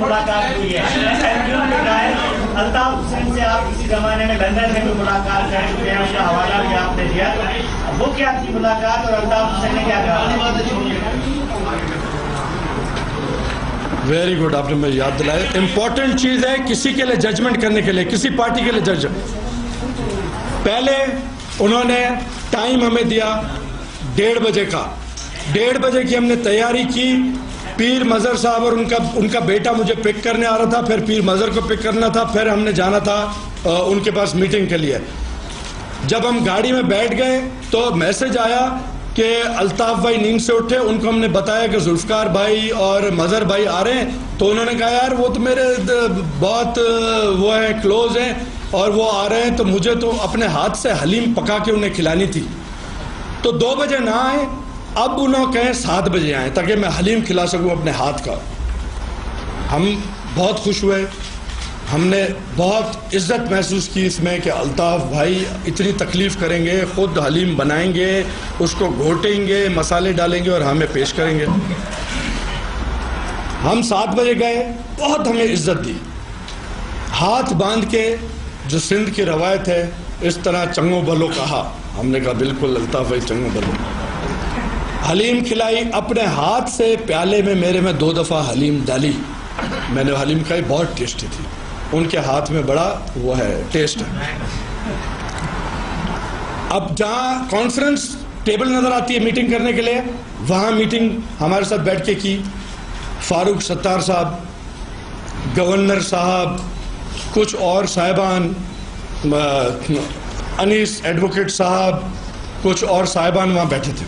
ملاقات ہوئی ہے. الطاف حسین سے آپ کسی زمانے میں لندن میں بھی ملاقات کر چکے ہیں, اس کا حوالہ بھی آپ نے دیا. وہ کیا تھی ملاقات اور الطاف حسین نے کیا کہا؟ ویری گڈ, آپ نے مجھے یاد دلایا. امپورٹنٹ چیز ہے کسی کے لیے ججمنٹ کرنے کے لیے, کسی پارٹی کے لیے جج. پہلے انہوں نے ٹائم ہمیں دیا 1:30 بجے کا. 1:30 بجے کی ہم نے تیاری کی. پیر مظہر صاحب اور ان کا بیٹا مجھے پک کرنے آ رہا تھا, پھر پیر مظہر کو پک کرنا تھا, پھر ہم نے جانا تھا ان کے پاس میٹنگ کے لیے. جب ہم گاڑی میں بیٹھ گئے تو میسج آیا کہ الطاف بھائی نیند سے اٹھے. ان کو ہم نے بتایا کہ ذوالفقار بھائی اور مظہر بھائی آ رہے ہیں. تو انہوں نے کہا یار وہ تو میرے بہت وہ ہیں, کلوز ہیں, اور وہ آ رہے ہیں تو مجھے تو اپنے ہاتھ سے حلیم پکا کے انہیں کھلانی تھی. تو 2 بجے نہ آئے, اب انہوں کہیں 7 بجے آئیں تاکہ میں حلیم کھلا سکوں اپنے ہاتھ کا. ہم بہت خوش ہوئے. ہم نے بہت عزت محسوس کی اس میں کہ الطاف بھائی اتنی تکلیف کریں گے, خود حلیم بنائیں گے, اس کو گھوٹیں گے, مسالے ڈالیں گے اور ہمیں پیش کریں گے. ہم 7 بجے گئے, بہت ہمیں عزت دی. ہاتھ باندھ کے, جو سندھ کی روایت ہے, اس طرح چنگو بلو کہا. ہم نے کہا بالکل الطاف بھائی چنگو بلو. حلیم کھلائی اپنے ہاتھ سے. پیالے میں میرے میں 2 دفعہ حلیم ڈالی. میں نے حلیم کھائی, بہت ٹیسٹی تھی. ان کے ہاتھ میں بڑا وہ ہے, ٹیسٹ ہے. اب جہاں کانفرنس ٹیبل نظر آتی ہے میٹنگ کرنے کے لیے, وہاں میٹنگ ہمارے ساتھ بیٹھ کے کی فاروق ستار صاحب, گورنر صاحب, کچھ اور صاحبان, انیس ایڈوکیٹ صاحب, کچھ اور صاحبان وہاں بیٹھے تھے.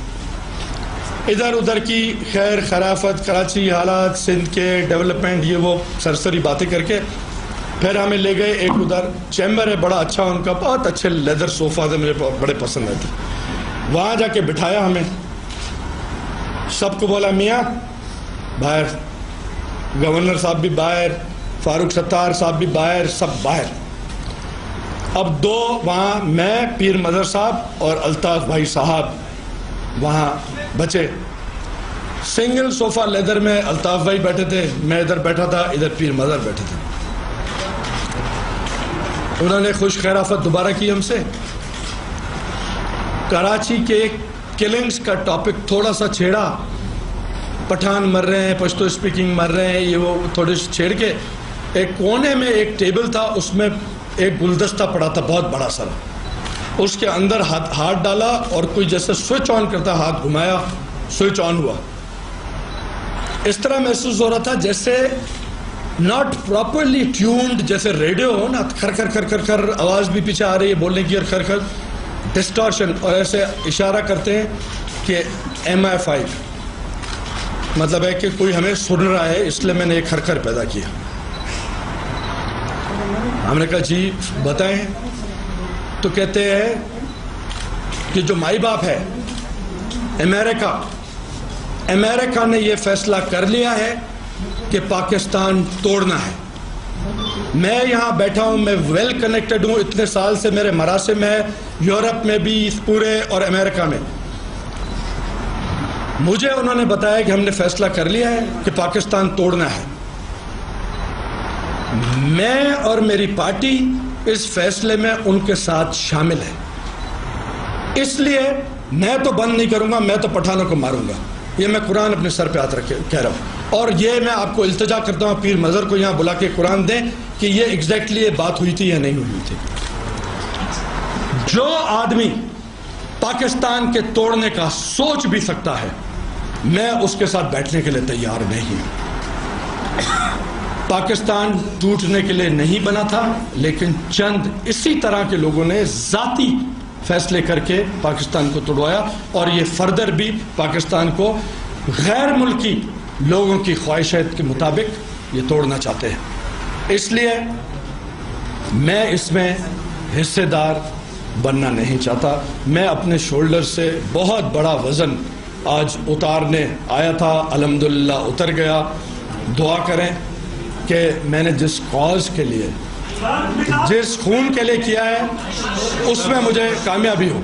ادھر ادھر کی خیر خرافت, کراچی حالات, سندھ کے ڈیولپمنٹ, یہ وہ سرسری باتیں کر کے پھر ہمیں لے گئے ایک ادھر چیمبر ہے بڑا اچھا ان کا, بہت اچھے لیدر صوفہ تھے, مجھے بڑے پسند آتے. وہاں جا کے بٹھایا ہمیں. سب کو بولا میاں باہر, گورنر صاحب بھی باہر, فاروق ستار صاحب بھی باہر, سب باہر. اب 2 وہاں, میں, پیر مظہر صاحب اور الطاف بھائی صاحب وہاں بچے. سنگل صوفہ لیدر میں الطاف بھائی بیٹھے تھے, میں ادھر بیٹھا تھا, ادھر پیر مظہر بیٹھے تھے. انہوں نے خوش خیرافت دوبارہ کی ہم سے. کراچی کے کلنگز کا ٹاپک تھوڑا سا چھیڑا. پٹھان مر رہے ہیں, پشتو اسپیکنگ مر رہے ہیں, یہ وہ تھوڑے سے چھیڑ کے. ایک کونے میں ایک ٹیبل تھا, اس میں ایک گلدستہ پڑا تھا بہت بڑا سارا. اس کے اندر ہاتھ ڈالا اور کوئی جیسے سوئچ آن کرتا, ہاتھ گھمایا, سوئچ آن ہوا. اس طرح محسوس ہو رہا تھا جیسے ناٹ پراپرلی ٹیونڈ, جیسے ریڈیو ہو نا, کھر کھر کھر کھر کھر آواز بھی پیچھے آ رہی ہے بولنے کی, اور کھر کھر ڈسٹارشن, اور ایسے اشارہ کرتے ہیں کہ MI5 مطلب ہے کہ کوئی ہمیں سن رہا ہے, اس لیے میں نے ایک کھر کھر پیدا کیا. ہم نے کہا جی بتائیں. تو کہتے ہیں کہ جو مائی باپ ہے امریکہ نے یہ فیصلہ کر لیا ہے کہ پاکستان توڑنا ہے. میں یہاں بیٹھا ہوں, میں ویل کنیکٹڈ ہوں, اتنے سال سے میرے مراسم ہے یورپ میں بھی, اس پورے, اور امریکہ میں. مجھے انہوں نے بتایا کہ ہم نے فیصلہ کر لیا ہے کہ پاکستان توڑنا ہے. میں اور میری پارٹی اس فیصلے میں ان کے ساتھ شامل ہے. اس لیے میں تو بند نہیں کروں گا, میں تو پٹھانوں کو ماروں گا. یہ میں قرآن اپنے سر پہ ہاتھ رکھ کے کہہ رہا ہوں. اور یہ میں آپ کو التجا کرتا ہوں, پیر مظہر کو یہاں بلا کے قرآن دیں کہ یہ ایگزیکٹلی یہ بات ہوئی تھی یا نہیں ہوئی تھی. جو آدمی پاکستان کے توڑنے کا سوچ بھی سکتا ہے, میں اس کے ساتھ بیٹھنے کے لیے تیار نہیں. پاکستان ٹوٹنے کے لیے نہیں بنا تھا, لیکن چند اسی طرح کے لوگوں نے ذاتی فیصلے کر کے پاکستان کو توڑوایا, اور یہ فردر بھی پاکستان کو غیر ملکی لوگوں کی خواہشات کے مطابق یہ توڑنا چاہتے ہیں. اس لیے میں اس میں حصے دار بننا نہیں چاہتا. میں اپنے شولڈر سے بہت بڑا وزن آج اتارنے آیا تھا, الحمدللہ اتر گیا. دعا کریں کہ میں نے جس کاز کے لیے, جس خون کے لیے کیا ہے, اس میں مجھے کامیابی ہو.